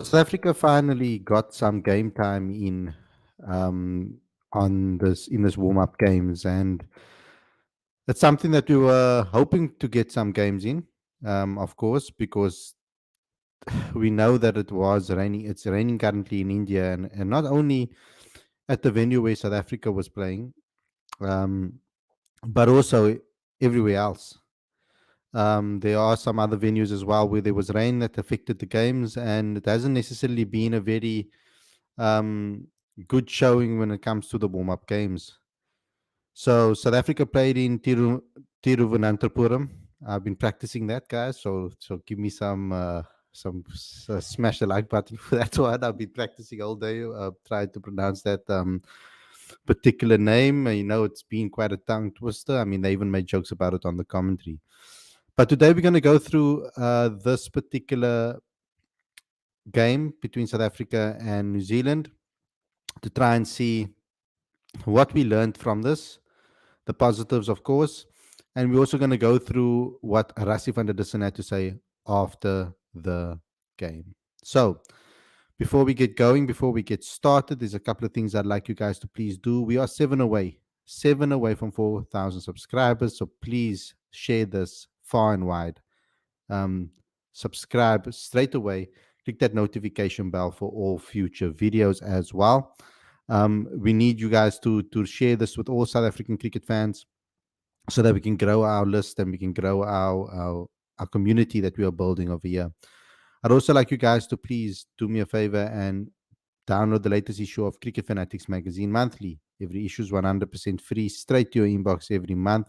South Africa finally got some game time in um, on this warm up games, and it's something that we were hoping to get some games in, of course, because we know that it was raining. It's raining currently in India, and not only at the venue where South Africa was playing, um, but also everywhere else. There are some other venues as well where there was rain that affected the games, and it hasn't necessarily been a very um, good showing when it comes to the warm up games. So South Africa played in Tiruvananthapuram. I've been practicing that, guys. So give me some smash the like button for that one. I've been practicing all day, trying to pronounce that particular name. It's been quite a tongue twister. I mean, they even made jokes about it on the commentary. But today we're going to go through this particular game between South Africa and New Zealand to try and see what we learned from this, the positives, of course, and we're also going to go through what Rassi van der Dussen had to say after the game. So, before we get started, there's a couple of things I'd like you guys to please do. We are seven away from 4,000 subscribers. So please share this far and wide. Um, Subscribe straight away. Click that notification bell for all future videos as well. We need you guys to share this with all South African cricket fans so that we can grow our list and we can grow our community that we are building over here. I'd also like you guys to please do me a favor and download the latest issue of Cricket Fanatics magazine monthly. Every issue is 100% free, straight to your inbox every month.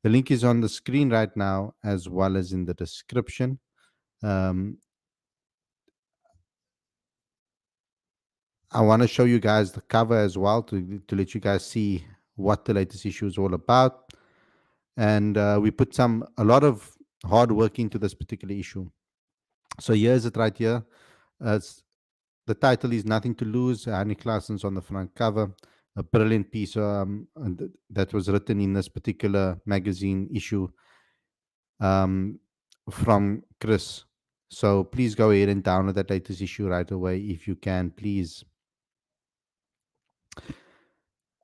The link is on the screen right now, as well as in the description. Um, I want to show you guys the cover as well to let you guys see what the latest issue is all about. And we put a lot of hard work into this particular issue. So here's it right here. The title is Nothing to Lose. Annie Claasen's on the front cover. A brilliant piece that was written in this particular magazine issue um, from Chris. So please go ahead and download that latest issue right away if you can, please.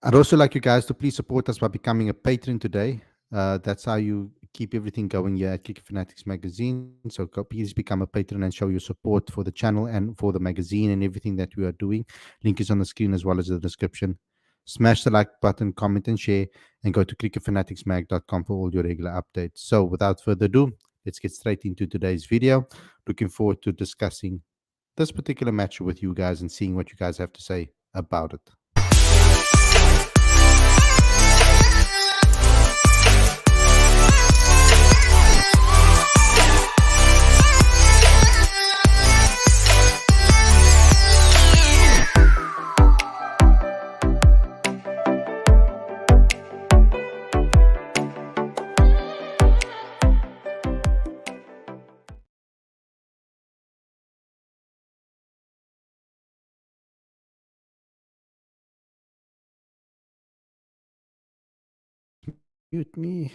I'd also like you guys to please support us by becoming a patron today. That's how you keep everything going here at Cricket Fanatics Magazine. So please become a patron and show your support for the channel and for the magazine and everything that we are doing. Link is on the screen as well as the description. Smash the like button, comment and share, and go to cricketfanaticsmag.com for all your regular updates. So without further ado, let's get straight into today's video. Looking forward to discussing this particular match with you guys and seeing what you guys have to say about it. Mute me.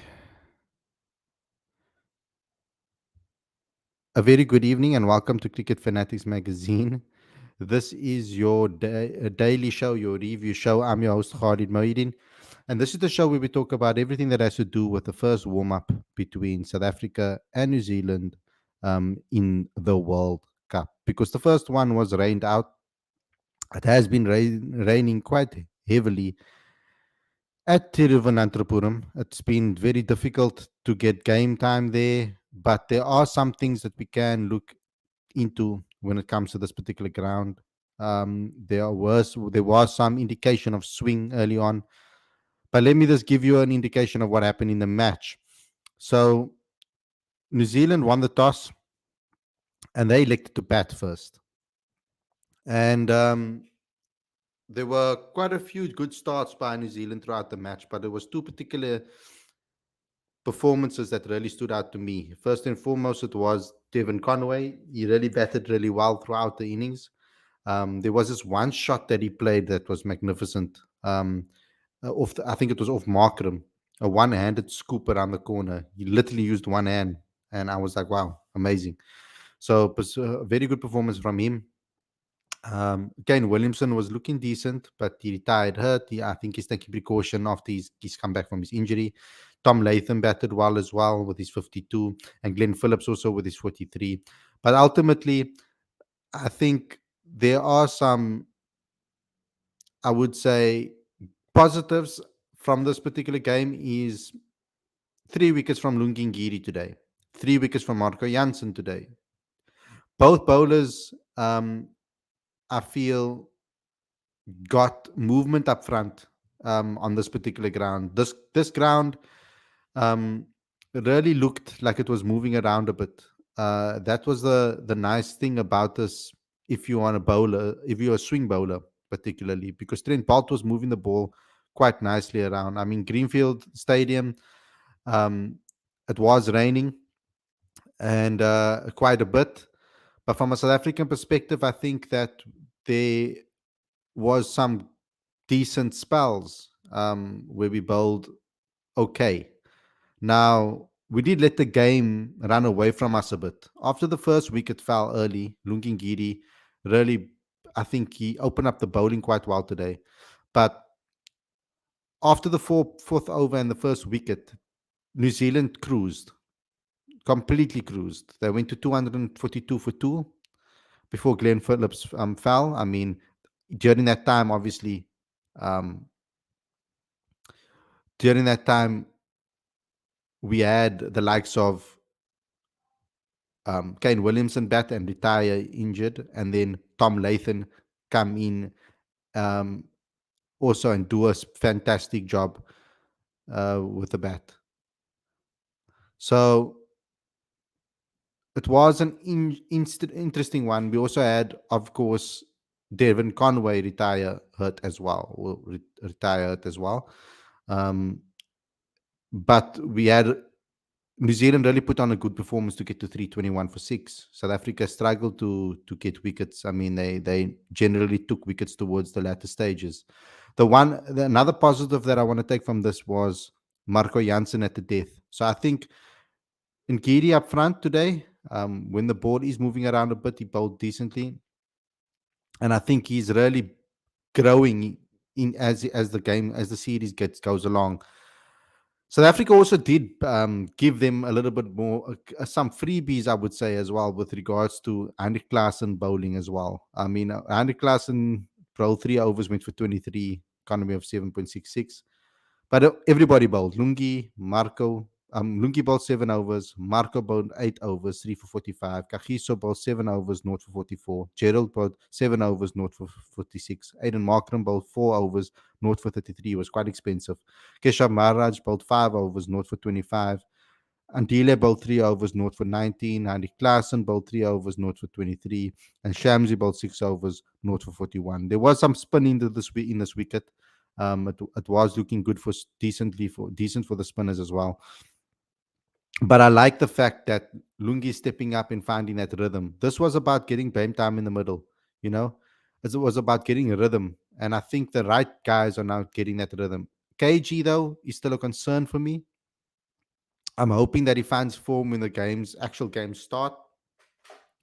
A very good evening and welcome to Cricket Fanatics Magazine. This is your daily show, your review show. I'm your host, Khalid Mohidin. And this is the show where we talk about everything that has to do with the first warm up between South Africa and New Zealand in the World Cup. Because the first one was rained out. It has been raining quite heavily at Tiruvananthapuram. It's been very difficult to get game time there, but there are some things that we can look into when it comes to this particular ground. There was some indication of swing early on, but let me just give you an indication of what happened in the match. So New Zealand won the toss, and they elected to bat first, and there were quite a few good starts by New Zealand throughout the match, but there was two particular performances that really stood out to me. First and foremost, it was Devon Conway. He really batted really well throughout the innings. There was this one shot that he played that was magnificent. I think it was off Markram, a one-handed scoop around the corner. He literally used one hand, and I was like, wow, amazing. So it was a very good performance from him. Kane Williamson was looking decent, but he retired hurt. I think he's taking precaution after he's come back from his injury. Tom Latham batted well as well with his 52, and Glenn Phillips also with his 43. But ultimately, I think there are some, I would say, positives from this particular game is 3 wickets from Lungingiri today, 3 wickets from Marco Janssen today. Both bowlers, I feel, got movement up front on this particular ground. This ground um, really looked like it was moving around a bit. That was the nice thing about this. If you are a bowler, if you're a swing bowler, particularly because Trent Boult was moving the ball quite nicely around. I mean, Greenfield Stadium, um, it was raining and quite a bit. But from a South African perspective, I think that there was some decent spells where we bowled okay. Now, we did let the game run away from us a bit. After the first wicket fell early, Lungingiri really, I think he opened up the bowling quite well today. But after the fourth over and the first wicket, New Zealand cruised, completely cruised. They went to 242 for two before Glenn Phillips fell. I mean, during that time, obviously, um, during that time, we had the likes of Kane Williamson bat and retire injured, and then Tom Latham come in um, also and do a fantastic job with the bat. So it was an interesting one. We also had, of course, Devon Conway retire hurt as well, retire hurt as well. Um, but we had New Zealand really put on a good performance to get to 321 for six. South Africa struggled to get wickets. I mean, they generally took wickets towards the latter stages. Another positive that I want to take from this was Marco Janssen at the death. So I think Ngidi up front today, when the ball is moving around a bit, he bowled decently, and I think he's really growing in as the game as the series goes along. South Africa also did give them a little bit more, some freebies, I would say, as well, with regards to Andy Klaasen bowling as well. I mean, Andy Klaasen bowled 3 overs, went for 23, economy of 7.66. But everybody bowled. Lungi bowled 7 overs. Marco bowled 8 overs, 3 for 45. Kagiso bowled 7 overs, 0 for 44. Gerald bowled 7 overs, 0 for 46. Aiden Markram bowled 4 overs, 0 for 33. It was quite expensive. Keshav Maharaj bowled 5 overs, 0 for 25. Andile bowled 3 overs, 0 for 19. Andy Klaasen bowled 3 overs, 0 for 23. And Shamsi bowled 6 overs, 0 for 41. There was some spin into in this wicket. It was looking good for decent for the spinners as well. But I like the fact that Lungi is stepping up and finding that rhythm. This was about getting game time in the middle, you know. It was about getting a rhythm, and I think the right guys are now getting that rhythm. KG though is still a concern for me. I'm hoping that he finds form when the actual games start.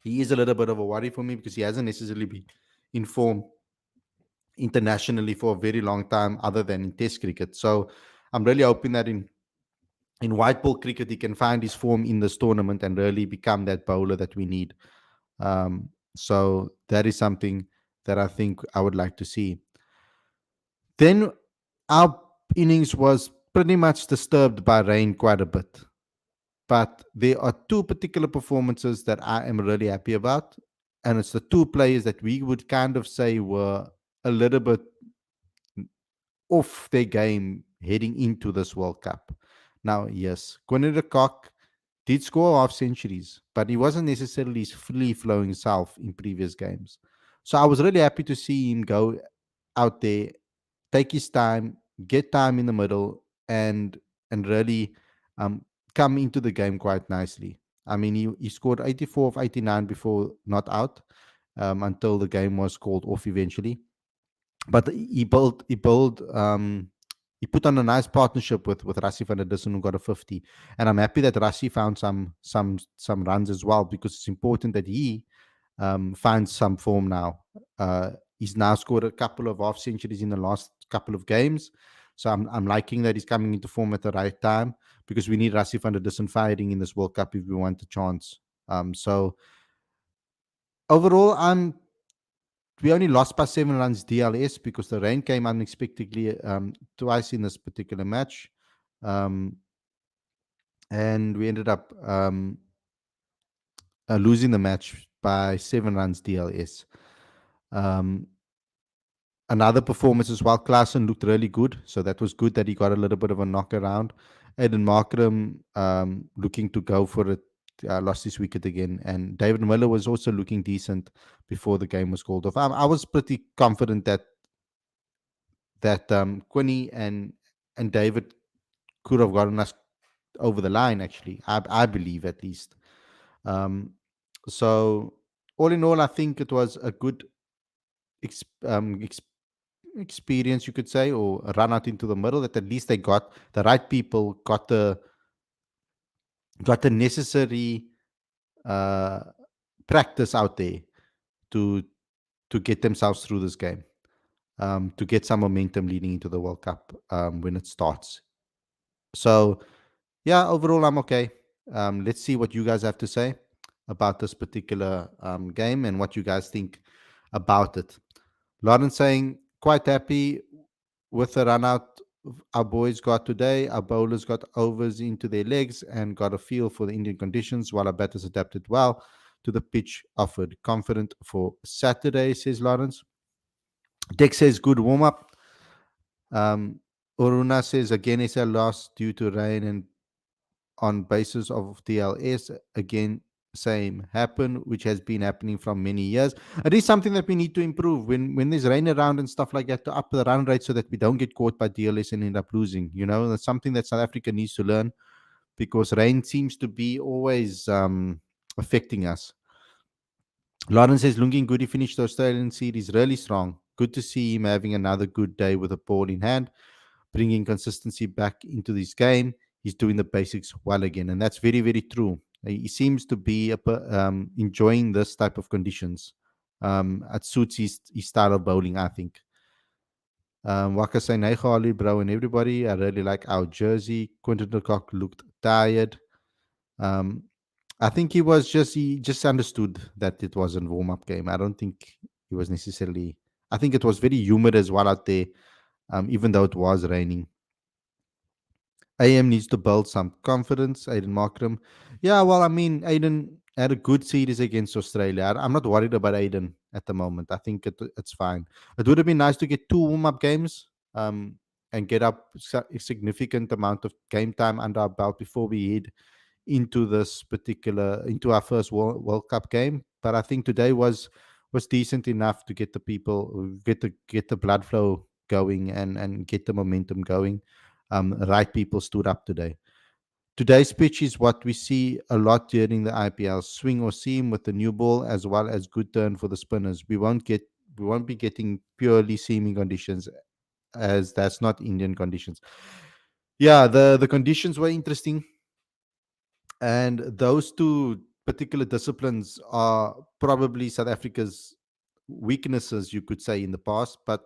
He is a little bit of a worry for me because he hasn't necessarily been in form internationally for a very long time, other than in Test cricket. So I'm really hoping that in white ball cricket he can find his form in this tournament and really become that bowler that we need. So that is something that I think I would like to see. Then our innings was pretty much disturbed by rain quite a bit. But there are two particular performances that I am really happy about. And it's the two players that we would kind of say were a little bit off their game heading into this World Cup. Now, yes, Quinton de Kock did score half centuries, but he wasn't necessarily his free flowing self in previous games. So I was really happy to see him go out there, take his time, get time in the middle, and really um, come into the game quite nicely. I mean, he scored 84 of 89 before not out, until the game was called off eventually. But he bowled he put on a nice partnership with Rassie van der Dussen, who got a 50. And I'm happy that Rassie found some runs as well, because it's important that he finds some form now. He's now scored a couple of half centuries in the last couple of games. So I'm liking that he's coming into form at the right time, because we need Rassie van der Dussen firing in this World Cup if we want a chance. So overall, we only lost by 7 runs DLS, because the rain came unexpectedly twice in this particular match. Um, and we ended up losing the match by 7 runs DLS. Um, Another performance as well. Klaassen looked really good, so that was good that he got a little bit of a knock around. Aiden Markram looking to go for it, lost his wicket again, and David Miller was also looking decent before the game was called off. I was pretty confident that Quinny and David could have gotten us over the line. Actually, I believe at least. Um, so all in all, I think it was a good experience, you could say, or a run out into the middle. That at least they got the right people, got the necessary uh, practice out there to get themselves through this game, to get some momentum leading into the World Cup when it starts. So yeah, overall I'm okay. Let's see what you guys have to say about this particular game and what you guys think about it. Lauren saying quite happy with the run out our boys got today. Our bowlers got overs into their legs and got a feel for the Indian conditions, while our batters adapted well to the pitch offered. Confident for Saturday, says Lawrence. Dex says good warm up. Oruna says again is a loss due to rain and on basis of DLS. Again, same happen, which has been happening from many years. It is something that we need to improve when there's rain around and stuff like that, to up the run rate so that we don't get caught by DLS and end up losing. That's something that South Africa needs to learn, because rain seems to be always affecting us. Lawrence says Lungi Goody finished the Australian series really strong. Good to see him having another good day with a ball in hand, bringing consistency back into this game. He's doing the basics well again, and that's very, very true. He seems to be enjoying this type of conditions. It suits his style of bowling, I think. Waka saying, hey, Khalid, bro, and everybody. I really like our jersey. Quentin de Kock looked tired. Um, I think he just understood that it was a warm-up game. I don't think he was necessarily. I think it was very humid as well out there, even though it was raining. AM needs to build some confidence. Aiden Markram. Yeah, well, I mean, Aiden had a good series against Australia. I'm not worried about Aiden at the moment. I think it's fine. It would have been nice to get 2 warm-up games and get up a significant amount of game time under our belt before we head into our first World Cup game. But I think today was decent enough to get the people get the blood flow going and get the momentum going. Right people stood up today. Today's pitch is what we see a lot during the IPL: swing or seam with the new ball, as well as good turn for the spinners. We won't be getting purely seaming conditions, as that's not Indian conditions. Yeah, the conditions were interesting, and those two particular disciplines are probably South Africa's weaknesses, you could say, in the past. But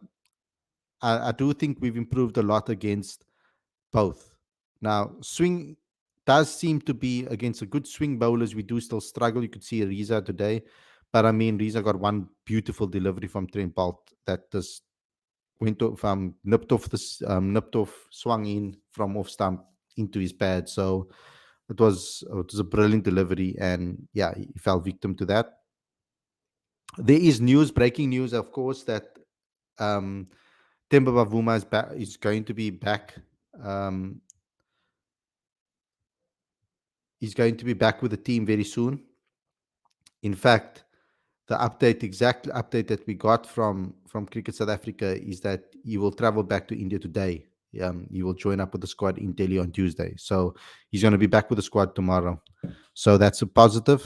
I do think we've improved a lot against both. Now, swing does seem to be against a good swing bowlers. We do still struggle. You could see Riza today, but I mean, Riza got one beautiful delivery from Trent Boult that just went off, nipped off, swung in from off stump into his pad. So it was a brilliant delivery, and yeah, he fell victim to that. There is breaking news, of course, that um, Temba Bavuma is going to be back. Um, he's going to be back with the team very soon. In fact, the exact update that we got from Cricket South Africa is that he will travel back to India today. He will join up with the squad in Delhi on Tuesday. So he's going to be back with the squad tomorrow. So that's a positive,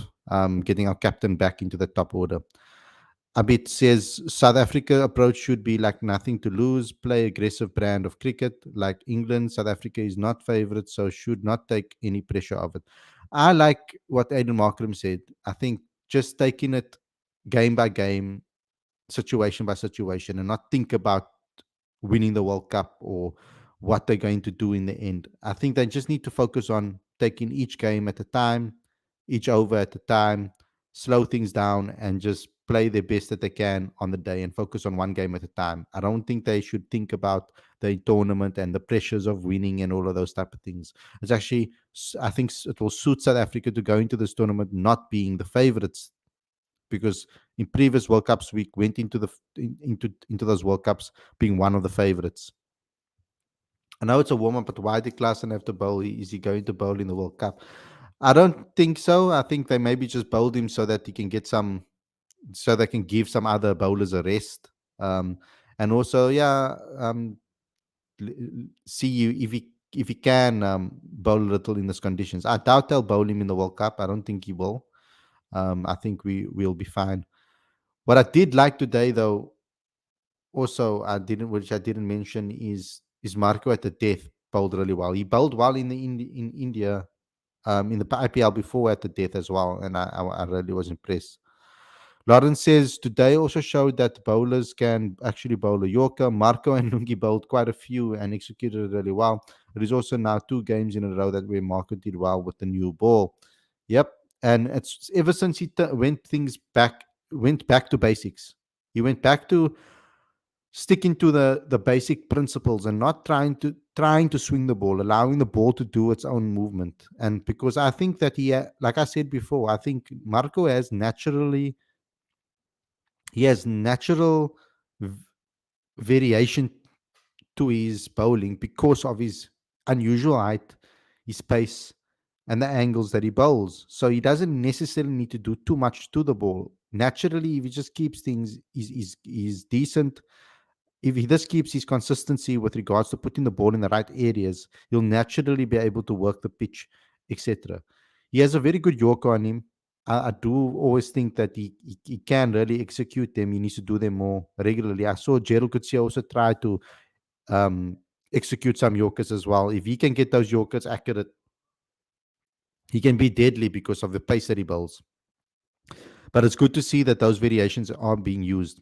getting our captain back into the top order. Abid says South Africa approach should be like nothing to lose, play aggressive brand of cricket like England. South Africa is not favorite, so should not take any pressure of it. I like what Aiden Markram said. I think just taking it game by game, situation by situation, and not think about winning the World Cup or what they're going to do in the end. I think they just need to focus on taking each game at a time, each over at a time, slow things down, and just play their best that they can on the day and focus on one game at a time. I don't think they should think about the tournament and the pressures of winning and all of those type of things. It's actually, I think it will suit South Africa to go into this tournament not being the favorites, because in previous World Cups we went into into those World Cups being one of the favorites. I know it's a warm up, but why did Klaassen have to bowl? Is he going to bowl in the World Cup? I don't think so. I think they maybe just bowled him so that he can get some, so they can give some other bowlers a rest. Um, and also, yeah, see you if he can bowl a little in these conditions. I doubt they'll bowl him in the World Cup. I don't think he will. I think we'll be fine. What I did like today, though, also which I didn't mention, is Marco at the death bowled really well. He bowled well in India, in the IPL before at the death as well, and I really was impressed. Lawrence says today also showed that bowlers can actually bowl a Yorker. Marco and Lungi bowled quite a few and executed it really well. It is also now 2 games in a row that where Marco did well with the new ball. Yep, and it's ever since he went back to basics. He went back to sticking to the basic principles and not trying to swing the ball, allowing the ball to do its own movement. And because I think that like I said before, I think Marco has natural v- variation to his bowling because of his unusual height, his pace, and the angles that he bowls. So he doesn't necessarily need to do too much to the ball. Naturally, if he just keeps things, is decent. If he just keeps his consistency with regards to putting the ball in the right areas, he'll naturally be able to work the pitch, etc. He has a very good Yorker on him. I do always think that he can really execute them. He needs to do them more regularly. I saw Gerald Coetzee also try to um, execute some Yorkers as well. If he can get those Yorkers accurate, he can be deadly because of the pace that he bowls. But it's good to see that those variations are being used.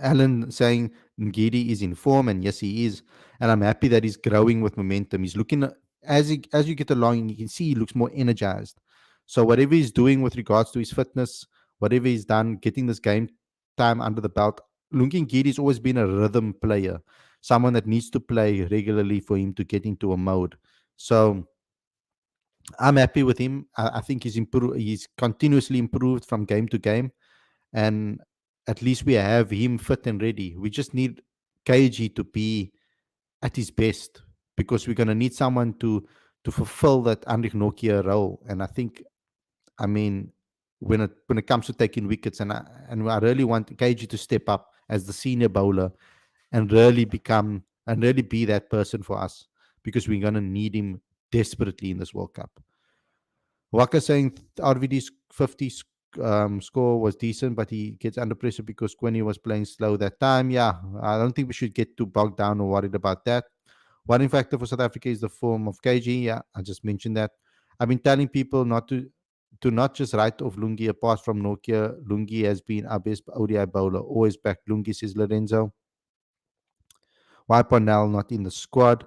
Alan saying Ngidi is in form, and yes, he is. And I'm happy that he's growing with momentum. He's looking as you get along, you can see he looks more energized. So whatever he's doing with regards to his fitness, whatever he's done, getting this game time under the belt, Lungi Ngidi's always been a rhythm player, someone that needs to play regularly for him to get into a mode. So I'm happy with him. I think he's improved. He's continuously improved from game to game, and at least we have him fit and ready. We just need KG to be at his best, because we're going to need someone to fulfill that Andrich Nokia role. And I think, I mean, when it comes to taking wickets, and I really want KG to step up as the senior bowler and really be that person for us, because we're going to need him desperately in this World Cup. Waka saying RVD's 50 score was decent, but he gets under pressure because Quinny was playing slow that time. Yeah, I don't think we should get too bogged down or worried about that. One factor for South Africa is the form of KG. Yeah, I just mentioned that. I've been telling people not just write off Lungi. Apart from Nokia, Lungi has been our best ODI bowler. Always back Lungi, says Lorenzo. Why Parnell not in the squad?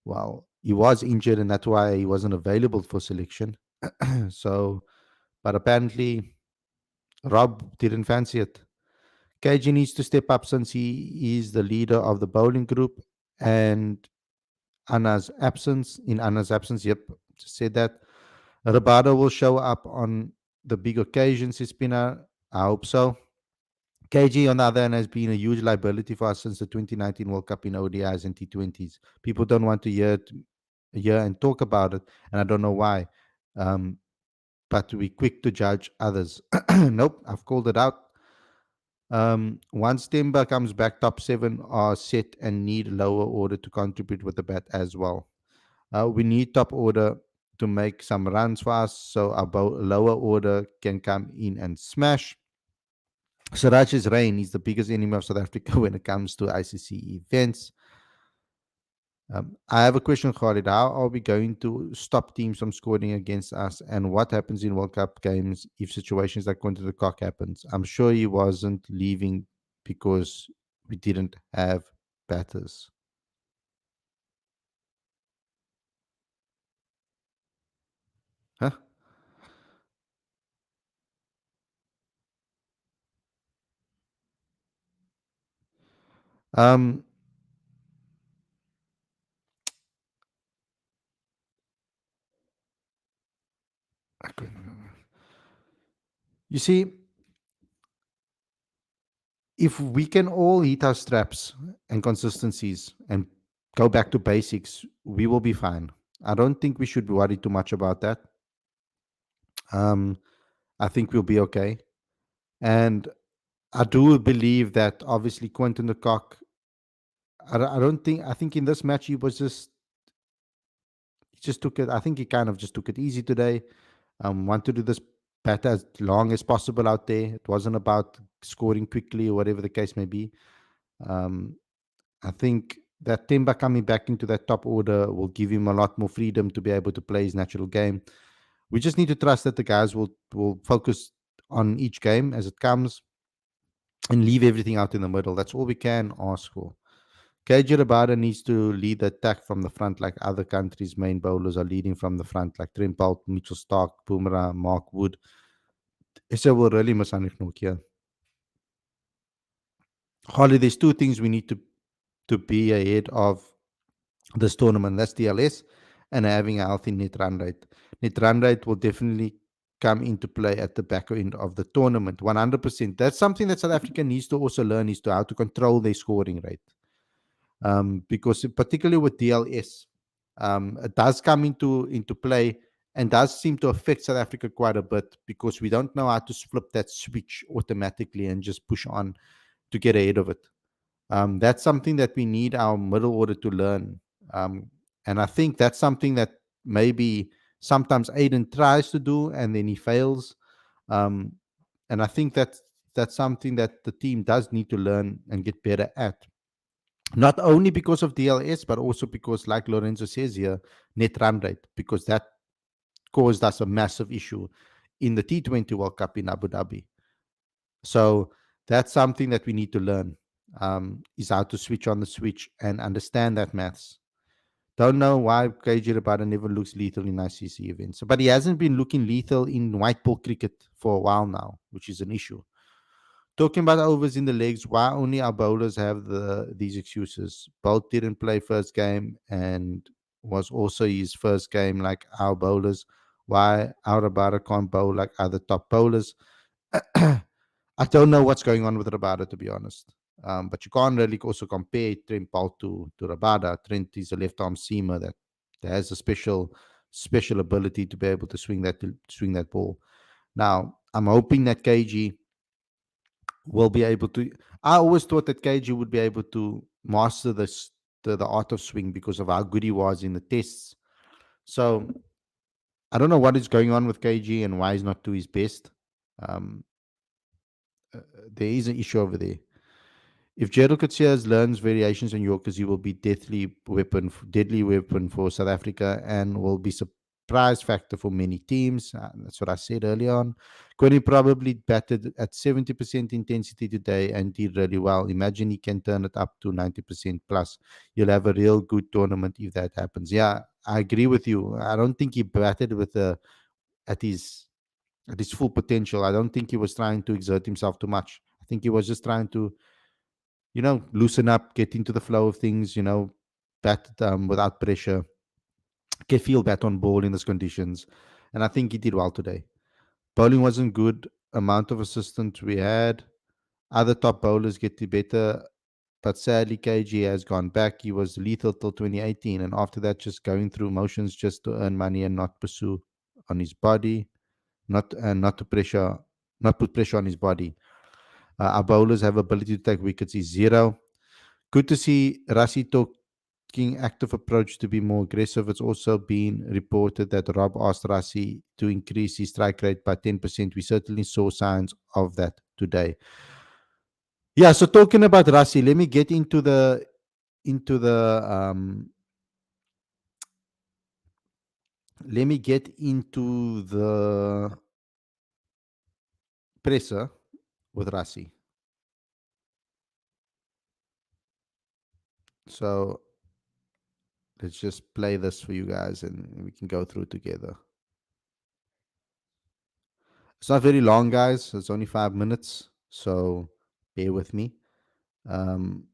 Well, he was injured, and that's why he wasn't available for selection. So, but apparently Rob didn't fancy it. KG needs to step up since he is the leader of the bowling group, and in Anna's absence, yep, just said that. Rabada will show up on the big occasions, Ispina. I hope so. KG, on the other hand, has been a huge liability for us since the 2019 World Cup in ODIs and T20s. People don't want to hear and talk about it, and I don't know why. Um, but we're quick to judge others. Nope, I've called it out. Once Temba comes back, top 7 are set and need lower order to contribute with the bat as well. We need top order to make some runs for us, so our lower order can come in and smash. Siraj's reign is the biggest enemy of South Africa when it comes to ICC events. I have a question, Khalid. How are we going to stop teams from scoring against us? And what happens in World Cup games if situations like Quinton de Kock happens? I'm sure he wasn't leaving because we didn't have batters. Huh? Um, you see, if we can all hit our straps and consistencies and go back to basics, we will be fine. I don't think we should worry too much about that. Um, I think we'll be okay. And I do believe that obviously Quentin de Kock, I don't think, I think in this match he just took it, I think he kind of just took it easy today. Want to do this bat as long as possible out there. It wasn't about scoring quickly or whatever the case may be. Um, I think that Timber coming back into that top order will give him a lot more freedom to be able to play his natural game. We just need to trust that the guys will focus on each game as it comes and leave everything out in the middle. That's all we can ask for. KJ Rabada needs to lead the attack from the front like other countries' main bowlers are leading from the front, like Trent Boult, Mitchell Stark, Boomerang, Mark Wood. SA will really miss Hanif Nokia. Holly, there's two things we need to be ahead of this tournament. That's DLS and having a healthy net run rate. Net run rate will definitely come into play at the back end of the tournament. 100%. That's something that South Africa needs to also learn is to how to control their scoring rate. Because particularly with DLS, it does come into play and does seem to affect South Africa quite a bit because we don't know how to flip that switch automatically and just push on to get ahead of it. That's something that we need our middle order to learn. Um, and I think that's something that maybe sometimes Aiden tries to do and then he fails. Um, and I think that's something that the team does need to learn and get better at. Not only because of DLS, but also because, like Lorenzo says here, net run rate, because that caused us a massive issue in the T20 World Cup in Abu Dhabi. So that's something that we need to learn, is how to switch on the switch and understand that maths. Don't know why KJ Rabada never looks lethal in ICC events, but he hasn't been looking lethal in white ball cricket for a while now, which is an issue. Talking about overs in the legs, why only our bowlers have these excuses? Bolt didn't play first game and was also his first game like our bowlers. Why our Rabada can't bowl like other top bowlers? I don't know what's going on with Rabada, to be honest. But you can't really also compare Trent Boult to Rabada. Trent is a left arm seamer that has a special ability to be able to swing that ball. Now, I'm hoping that KG will be able to. I always thought that KG would be able to master the art of swing because of how good he was in the tests. So I don't know what is going on with KG and why he's not to his best. Um, there is an issue over there. If Gerald Coetzee learns variations on Yorkers, he will be deadly weapon for South Africa and will be surprise factor for many teams. That's what I said earlier on. Quinn probably batted at 70% intensity today and did really well. Imagine he can turn it up to 90% plus. You'll have a real good tournament if that happens. Yeah, I agree with you. I don't think he batted with at his at his full potential. I don't think he was trying to exert himself too much. I think he was just trying to loosen up, get into the flow of things, bat without pressure, get feel bat on ball in those conditions. And I think he did well today. Bowling wasn't good. Amount of assistance we had. Other top bowlers get to better, but sadly KG has gone back. He was lethal till 2018, and after that, just going through motions just to earn money and not pursue on his body, not to pressure, not put pressure on his body. Our bowlers have ability to take wickets is zero. Good to see Rassi taking active approach to be more aggressive. It's also been reported that Rob asked Rassi to increase his strike rate by 10%. We certainly saw signs of that today. Yeah. So talking about Rasi, let me get into the let me get into the presser with Rasi. So let's just play this for you guys and we can go through together. It's not very long, guys. It's only 5 minutes. So bear with me. Um,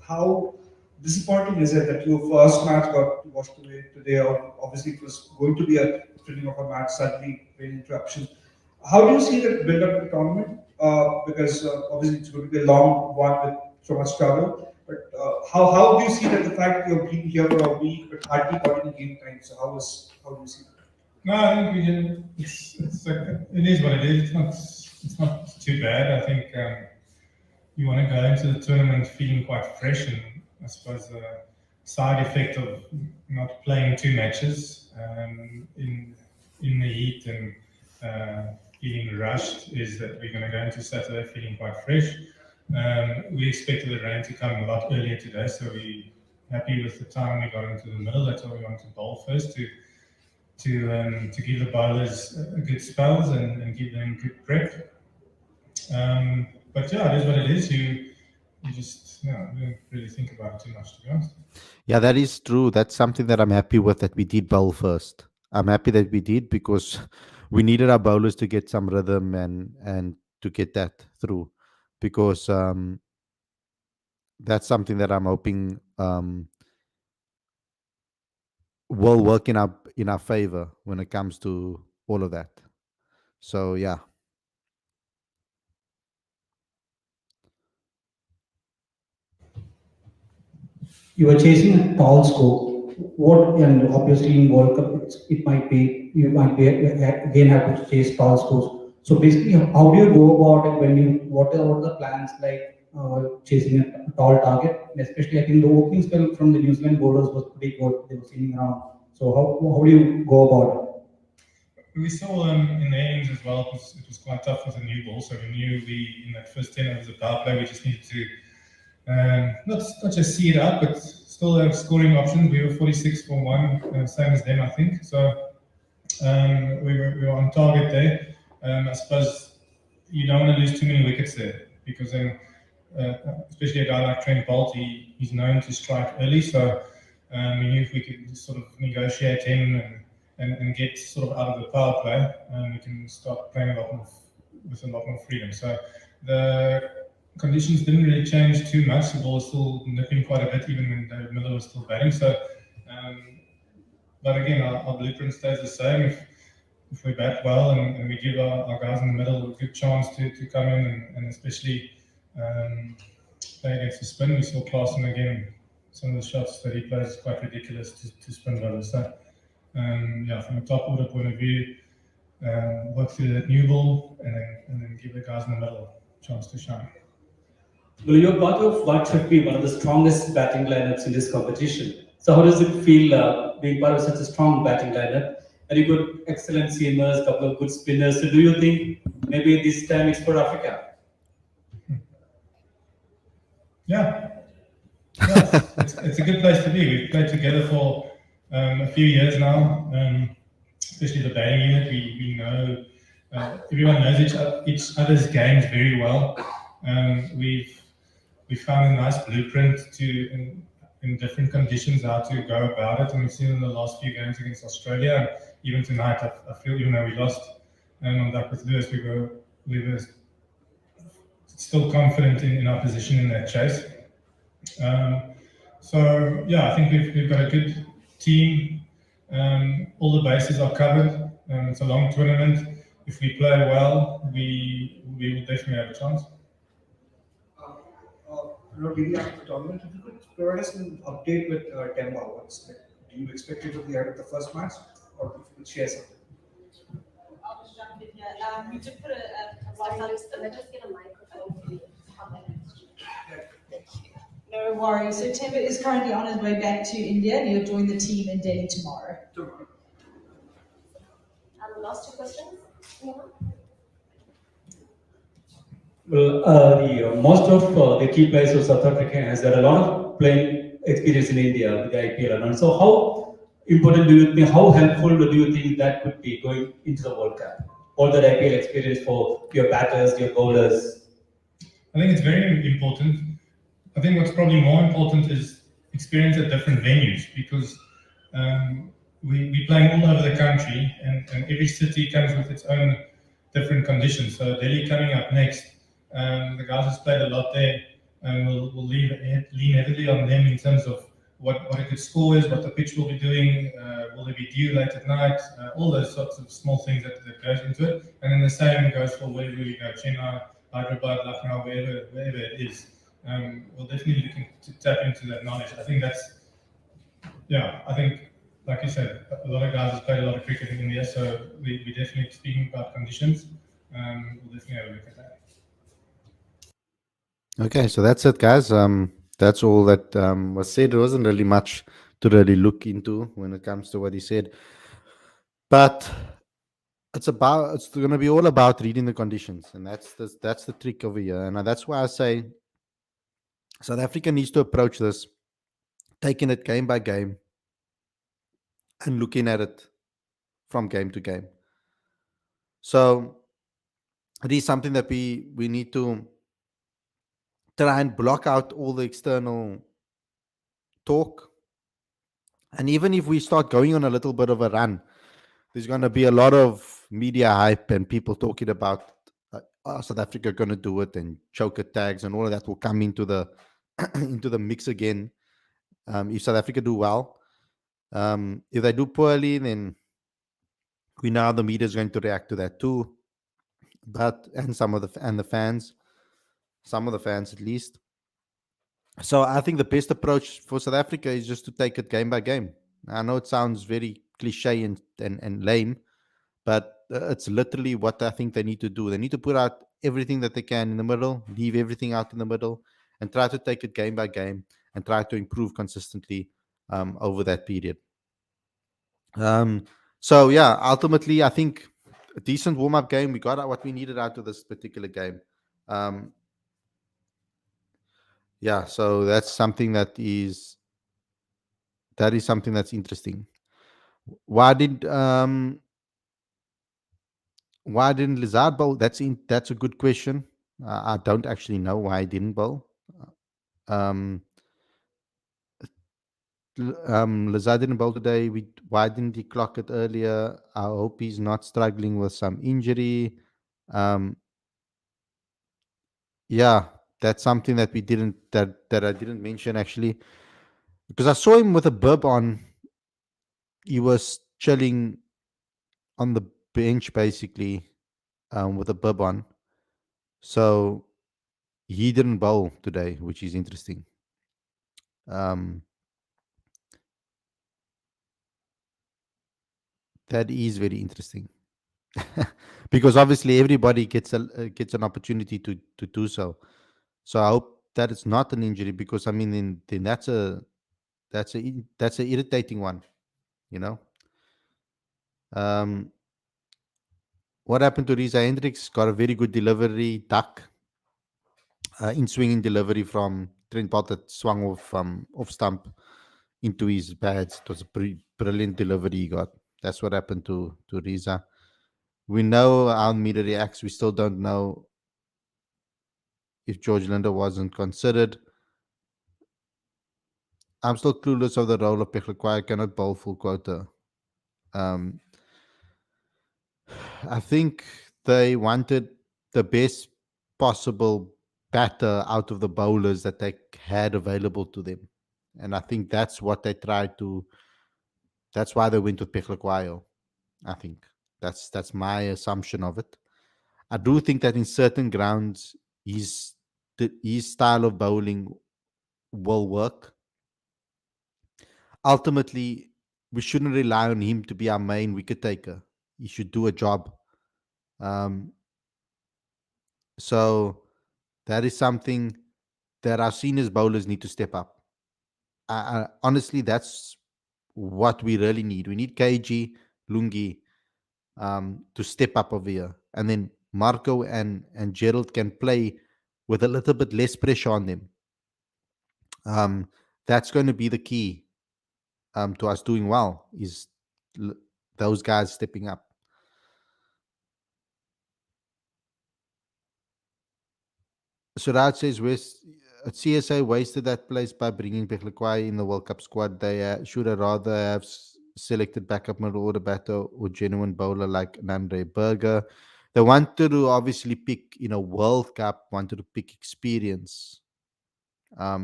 How disappointing is it that your first match got washed away today? Or obviously, it was going to be a thrilling of a match, suddenly rain interruption. How do you see that build up to the tournament? Because obviously, it's going to be a long one with so much travel. But how do you see that the fact that you've been here for a week but hardly got any game time? So how do you see that? No, I think we did. It is what it is. It's not too bad. I think you want to go into the tournament feeling quite fresh, and I suppose the side effect of not playing two matches in the heat and feeling rushed is that we're going to go into Saturday feeling quite fresh. We expected the rain to come a lot earlier today, so we happy with the time we got into the middle. That's why we wanted to bowl first to give the bowlers a good spells and give them good prep. But yeah, it is what it is. You just don't really think about it too much, to be honest. yeah, that is true. That's something that I'm happy with that we did bowl first. I'm happy that we did because we needed our bowlers to get some rhythm and to get that through because that's something that I'm hoping will work in our favor when it comes to all of that. So yeah. You are chasing a tall score. What and obviously in World Cup it might be you might be again have to chase tall scores. So basically, how do you go about it when you what are the plans like chasing a tall target? And especially, I think the opening spell from the New Zealand bowlers was pretty good. They were seeming around. So how do you go about it? We saw in the innings as well. It was quite tough with the new ball, so we knew we in that first 10 overs of power play we just needed to not just see it out, but still have scoring options. We were 46 for one, same as them, I think. So we were on target there. I suppose you don't want to lose too many wickets there because then, especially a guy like Trent Bolt, he's known to strike early. So we knew if we could just sort of negotiate him and get sort of out of the power play, we can start playing a lot more with a lot more freedom. So the conditions didn't really change too much. The ball was still nipping quite a bit, even when David Miller was still batting. So, but again, our blueprint stays the same. If we bat well and we give our guys in the middle a good chance to come in and especially play against the spin. We saw Clarkson again. Some of the shots that he plays is quite ridiculous to spin bowlers. So yeah, from a top order point of view, work through that new ball and then give the guys in the middle a chance to shine. Well, you're part of what should be one of the strongest batting lineups in this competition. So, how does it feel being part of such a strong batting lineup? And you got excellent seamers, couple of good spinners. So, do you think maybe this time it's for Africa? Yeah, yeah, it's a good place to be. We've played together for a few years now, especially the batting unit. We know everyone knows each other's games very well. We found a nice blueprint in different conditions how to go about it, and we've seen in the last few games against Australia, and even tonight. I feel even though we lost on Duck with Lewis, we were still confident in our position in that chase. Um, so yeah, I think we've got a good team. All the bases are covered. It's a long tournament. If we play well, we will definitely have a chance. Leading up to the tournament, if you could provide us an update with Temba, what's like, do you expect it to be out of the first match, or if you could share something? I'll just jump in here. We did put a WhatsApp. Let's just get a microphone for you. No worries. So Temba is currently on his way back to India, and he'll join the team in Delhi tomorrow. And the last two questions. Anyone? Well, most of the key players of South Africa has had a lot of playing experience in India with the IPL, and so how important do you think, how helpful do you think that could be going into the World Cup? All that IPL experience for your batters, your bowlers. I think it's very important. I think what's probably more important is experience at different venues, because we're playing all over the country, and every city comes with its own different conditions. So Delhi coming up next, the guys who's played a lot there, we'll lean heavily on them in terms of what a good score is, what the pitch will be doing, will there be dew late at night, all those sorts of small things that goes into it. And then the same goes for wherever we go, Chennai, Hyderabad, Lucknow, wherever it is. We'll definitely looking to tap into that knowledge. I think that's, I think, like you said, a lot of guys have played a lot of cricket in India, so we definitely, speaking about conditions, we'll definitely have a look at that. Okay, so that's it, guys. That's all that was said. There wasn't really much to really look into when it comes to what he said, but it's going to be all about reading the conditions, and that's the trick over here, and that's why I say South Africa needs to approach this, taking it game by game, and looking at it from game to game. So it is something that we need to try and block out all the external talk. And even if we start going on a little bit of a run, there's going to be a lot of media hype and people talking about South Africa going to do it, and choker tags and all of that will come into the into the mix again. If South Africa do well, if they do poorly, then we know how the media is going to react to that too. But the fans, some of the fans at least. So I think the best approach for South Africa is just to take it game by game. I know it sounds very cliche and lame, but it's literally what I think they need to do. They need to put out everything that they can in the middle, leave everything out in the middle, and try to take it game by game and try to improve consistently over that period. So yeah, ultimately, I think a decent warm-up game. We got out what we needed out of this particular game. Yeah, so that's something that is something that's interesting. Why did why didn't Lizard bowl? That's a good question. I don't actually know why he didn't bowl. Um, Lizard didn't bowl today. Why didn't he clock it earlier? I hope he's not struggling with some injury. Um, yeah, that's something that that I didn't mention actually, because I saw him with a bib on. He was chilling on the bench basically, with a bib on. So he didn't bowl today, which is interesting. That is very interesting. Because obviously everybody gets an opportunity to do so. So I hope that it's not an injury, because I mean then that's a irritating one, you know. Um, what happened to Riza Hendricks? Got a very good delivery, duck, in swinging delivery from Trent Bolt that swung off stump into his pads. It was a brilliant delivery he got. That's what happened to Riza. We know how media reacts. We still don't know if George Linder wasn't considered. I'm still clueless of the role of Peklekwai. Cannot bowl full quota. Um, I think they wanted the best possible batter out of the bowlers that they had available to them. And I think that's what they tried to. That's why they went with Peklekwai. I think that's my assumption of it. I do think that in certain grounds, his style of bowling will work. Ultimately, we shouldn't rely on him to be our main wicket taker. He should do a job. Um, so that is something that our seniors bowlers need to step up. honestly, that's what we really need. We need KG, Lungi, to step up over here, and then Marco and Gerald can play with a little bit less pressure on them. Um, that's going to be the key to us doing well. Is l- those guys stepping up? Suraj says West CSA wasted that place by bringing Peklekwai in the World Cup squad. They should have rather have selected backup middle order batter or genuine bowler like Nandre Berger. They wanted to obviously pick, World Cup, wanted to pick experience,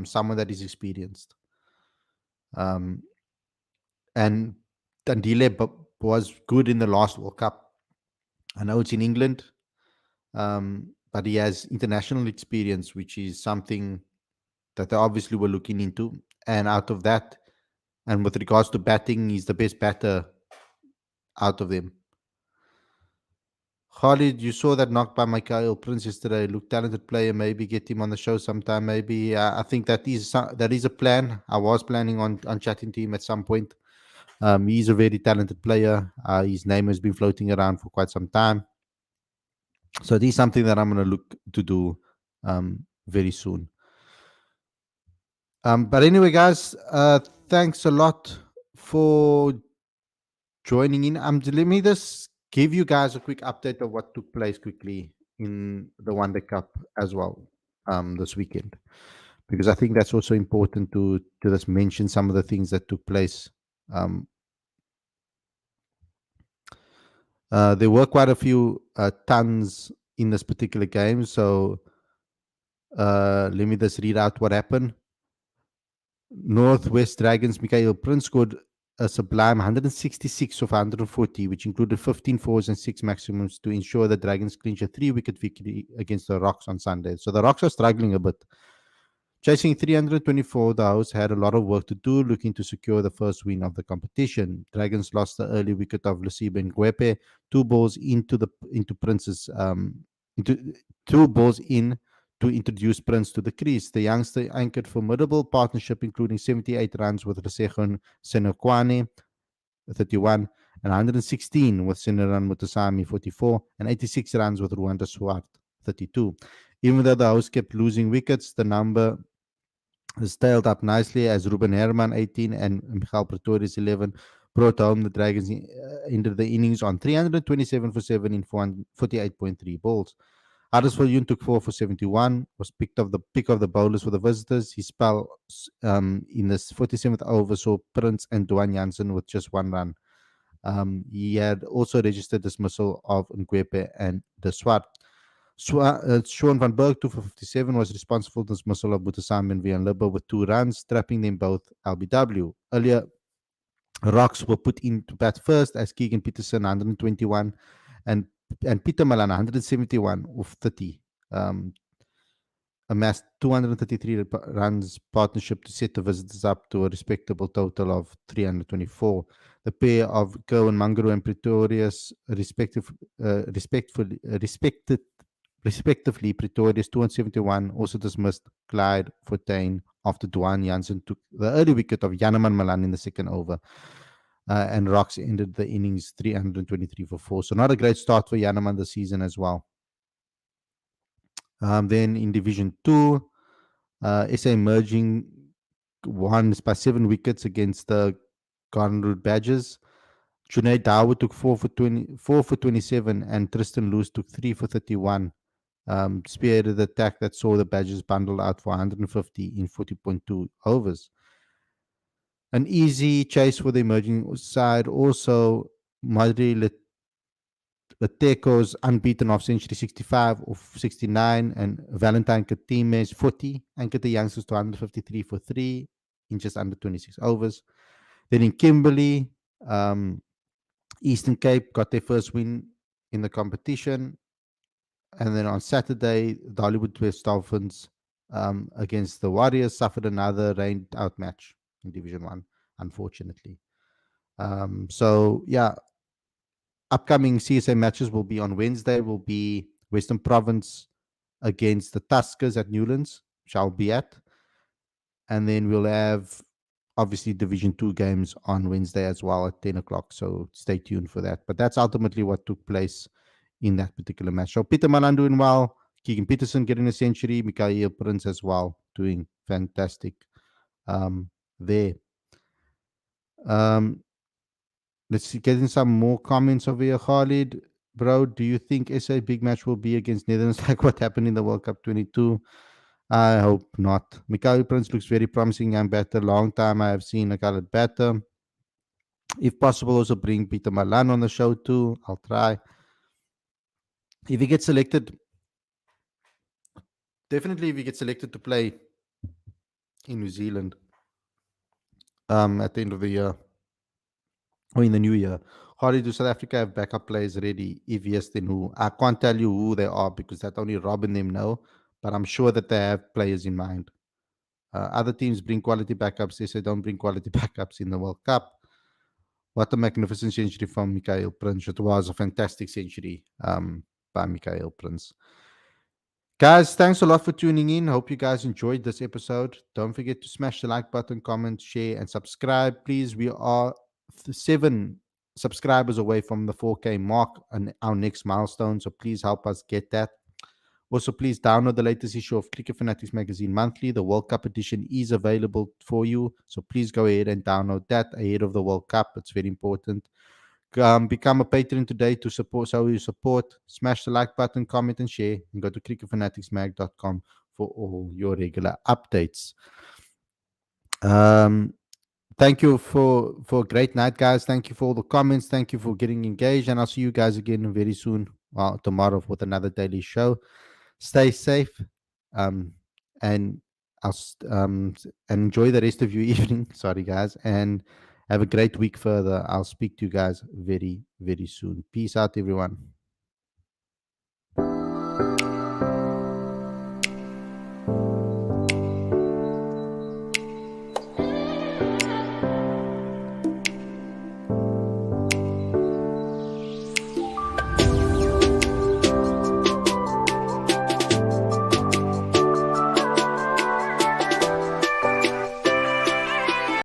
someone that is experienced. Um, and Tandile was good in the last World Cup. I know it's in England, but he has international experience, which is something that they obviously were looking into. And out of that, and with regards to batting, he's the best batter out of them. Khalid, you saw that knock by Michael Prince yesterday. Look, talented player. Maybe get him on the show sometime. Maybe I think that is a plan. I was planning on chatting to him at some point. He's a very talented player. His name has been floating around for quite some time. So this is something that I'm going to look to do very soon. But anyway, guys, thanks a lot for joining in. Let me just give you guys a quick update of what took place quickly in the One Day Cup as well this weekend, because I think that's also important to just mention some of the things that took place. There were quite a few tons in this particular game, so let me just read out what happened. Northwest Dragons Mikhail Prince scored a sublime 166 of 140, which included 15 fours and 6 maximums to ensure the Dragons clinch a 3-wicket victory against the Rocks on Sunday. So the Rocks are struggling a bit. Chasing 324, the hosts had a lot of work to do, looking to secure the first win of the competition. Dragons lost the early wicket of Lasiba Ngwepe, 2 balls into Prince's into 2 balls in to introduce Prince to the crease. The youngster anchored formidable partnership, including 78 runs with Rasekhon Senokwane, 31, and 116 with Sinaran Mutasami, 44, and 86 runs with Rwanda Swart, 32. Even though the hosts kept losing wickets, the number has tailed up nicely as Ruben Herman, 18, and Michael Pretorius, 11, brought home the Dragons into the innings on 327 for 7 in 48.3 balls. Huddersfield Yoon took 4 for 71, was picked of the pick of the bowlers for the visitors. His spell in the 47th over saw Prince and Dwayne Jansen with just 1 run. He had also registered dismissal of Ngwepe and De Swart. Sean van Berg, 2 for 57, was responsible for dismissal of Butasam and Vian Libba with 2 runs, trapping them both LBW. Earlier, Rocks were put into bat first as Keegan Peterson, 121, and Peter Malan, 171 of 30. Amassed 233 runs partnership to set the visitors up to a respectable total of 324. The pair of Kerwin Mangaro and Pretorius respectively, Pretorius 271 also dismissed Clyde Fortain after Dwayne Jansen took the early wicket of Janneman Malan in the second over. And Rocks ended the innings 323 for 4. So not a great start for Janneman this season as well. Then in Division 2, SA Merging won by 7 wickets against the Garden Route Badgers. Junaid Dawood took 4 for 27, and Tristan Lewis took 3 for 31. Spearheaded the attack that saw the Badgers bundle out for 150 in 40.2 overs. An easy chase for the emerging side. Also, Madri Leteco's unbeaten off century 65 of 69, and Valentine Katime's 40 anchored the youngsters to 153 for 3 in just under 26 overs. Then in Kimberley, Eastern Cape got their first win in the competition. And then on Saturday, the Hollywood West Dolphins against the Warriors suffered another rained out match in Division 1, unfortunately. So, yeah, upcoming CSA matches will be on Wednesday, will be Western Province against the Tuskers at Newlands, which I'll be at. And then we'll have obviously Division 2 games on Wednesday as well at 10 o'clock. So stay tuned for that. But that's ultimately what took place in that particular match. So Peter Malan doing well, Keegan Peterson getting a century, Mikael Prince as well doing fantastic there. Um, let's see, getting some more comments over here. Khalid, bro, do you think SA big match will be against Netherlands like what happened in the World Cup 22? I hope not. Mikael Prince looks very promising young batter. Long time I have seen a colored batter. If possible, also bring Peter Malan on the show too. I'll try. If he gets selected, definitely if he gets selected to play in New Zealand at the end of the year or in the new year. How do South Africa have backup players ready? If yes, then who? I can't tell you who they are because that only Rob and them know, but I'm sure that they have players in mind. Other teams bring quality backups. They say don't bring quality backups in the World Cup. What a magnificent century from Mikael Prince. It was a fantastic century by Mikael Prince. Guys, thanks a lot for tuning in. Hope you guys enjoyed this episode. Don't forget to smash the like button, comment, share, and subscribe. Please, we are 7 subscribers away from the 4K mark and our next milestone. So please help us get that. Also, please download the latest issue of Cricket Fanatics Magazine Monthly. The World Cup edition is available for you. So please go ahead and download that ahead of the World Cup. It's very important. Become a patron today to support. So you support, smash the like button, comment, and share, and go to cricketfanaticsmag.com for all your regular updates. Thank you for a great night, guys. Thank you for all the comments. Thank you for getting engaged, and I'll see you guys again very soon. Well, tomorrow with another daily show. Stay safe, and and enjoy the rest of your evening. Sorry, guys, and have a great week further. I'll speak to you guys very, very soon. Peace out, everyone.